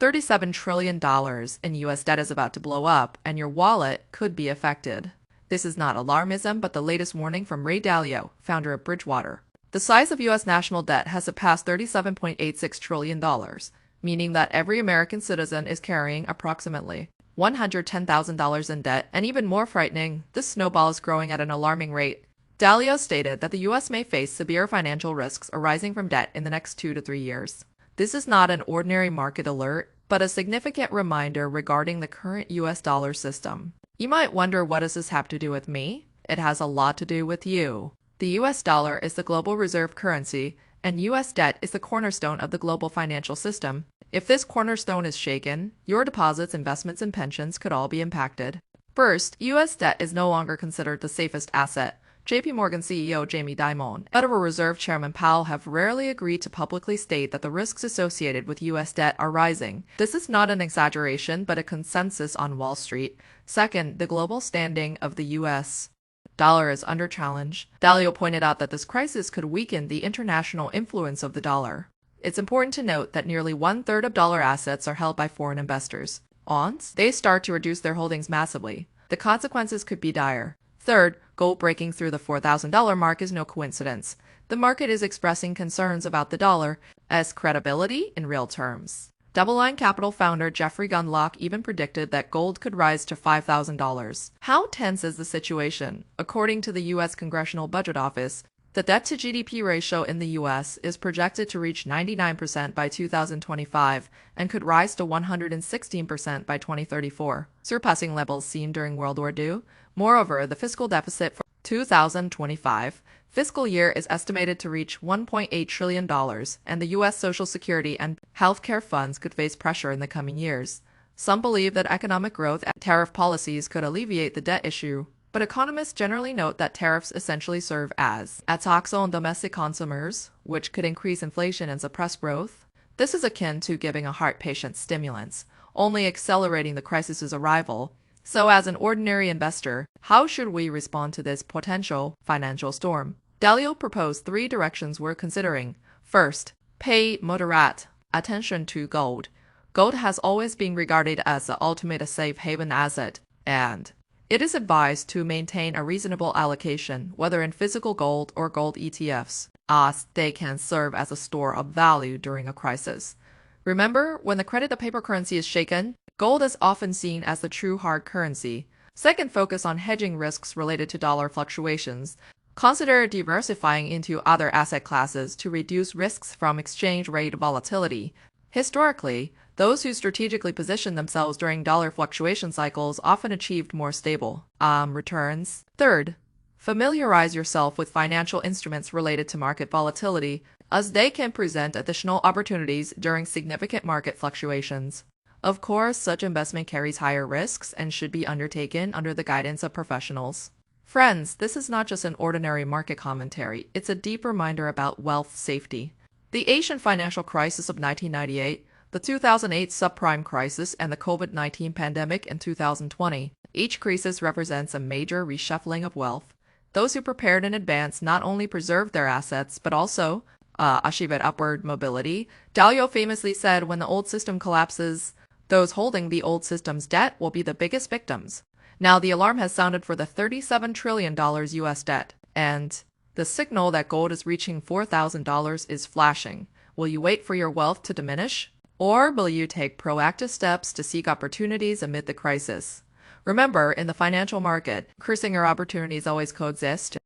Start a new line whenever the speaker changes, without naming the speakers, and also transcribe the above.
$37 trillion in US debt is about to blow up, and your wallet could be affected. This is not alarmism, but the latest warning from Ray Dalio, founder of Bridgewater. The size of US national debt has surpassed $37.86 trillion, meaning that every American citizen is carrying approximately $110,000 in debt, and even more frightening, this snowball is growing at an alarming rate. Dalio stated that the US may face severe financial risks arising from debt in the next 2 to 3 years. This is not an ordinary market alert, but a significant reminder regarding the current US dollar system. You might wonder, what does this have to do with me? It has a lot to do with you. The US dollar is the global reserve currency, and US debt is the cornerstone of the global financial system. If this cornerstone is shaken, your deposits, investments, and pensions could all be impacted. First, US debt is no longer considered the safest asset. JP Morgan CEO Jamie Dimon and Federal Reserve Chairman Powell have rarely agreed to publicly state that the risks associated with US debt are rising. This is not an exaggeration, but a consensus on Wall Street. Second, the global standing of the US dollar is under challenge. Dalio pointed out that this crisis could weaken the international influence of the dollar. It's important to note that nearly 1/3 of dollar assets are held by foreign investors. Once they start to reduce their holdings massively, the consequences could be dire. Third, gold breaking through the $4,000 mark is no coincidence. The market is expressing concerns about the dollar as credibility in real terms. DoubleLine Capital founder Jeffrey Gundlach even predicted that gold could rise to $5,000. How tense is the situation? According to the U.S. Congressional Budget Office, the debt-to-GDP ratio in the U.S. is projected to reach 99% by 2025 and could rise to 116% by 2034, surpassing levels seen during World War II. Moreover, the fiscal deficit for 2025 fiscal year is estimated to reach $1.8 trillion, and the U.S. Social Security and healthcare funds could face pressure in the coming years. Some believe that economic growth and tariff policies could alleviate the debt issue, but economists generally note that tariffs essentially serve as a tax on domestic consumers, which could increase inflation and suppress growth. This is akin to giving a heart patient stimulants, only accelerating the crisis's arrival. So as an ordinary investor, how should we respond to this potential financial storm? Dalio proposed 3 directions we're considering. First, pay moderate attention to gold. Gold has always been regarded as the ultimate safe haven asset, and it is advised to maintain a reasonable allocation, whether in physical gold or gold ETFs, as they can serve as a store of value during a crisis. Remember, when the credit of paper currency is shaken, gold is often seen as the true hard currency. Second, focus on hedging risks related to dollar fluctuations. Consider diversifying into other asset classes to reduce risks from exchange rate volatility. Historically, those who strategically positioned themselves during dollar fluctuation cycles often achieved more stable returns. Third, familiarize yourself with financial instruments related to market volatility, as they can present additional opportunities during significant market fluctuations. Of course, such investment carries higher risks and should be undertaken under the guidance of professionals. Friends, this is not just an ordinary market commentary, it's a deep reminder about wealth safety. The Asian financial crisis of 1998, the 2008 subprime crisis, and the COVID-19 pandemic in 2020. Each crisis represents a major reshuffling of wealth. Those who prepared in advance not only preserved their assets, but also achieved upward mobility. Dalio famously said, when the old system collapses, those holding the old system's debt will be the biggest victims. Now the alarm has sounded for the $37 trillion US debt, and the signal that gold is reaching $4,000 is flashing. Will you wait for your wealth to diminish? Or will you take proactive steps to seek opportunities amid the crisis? Remember, in the financial market, cursing or opportunities always coexist.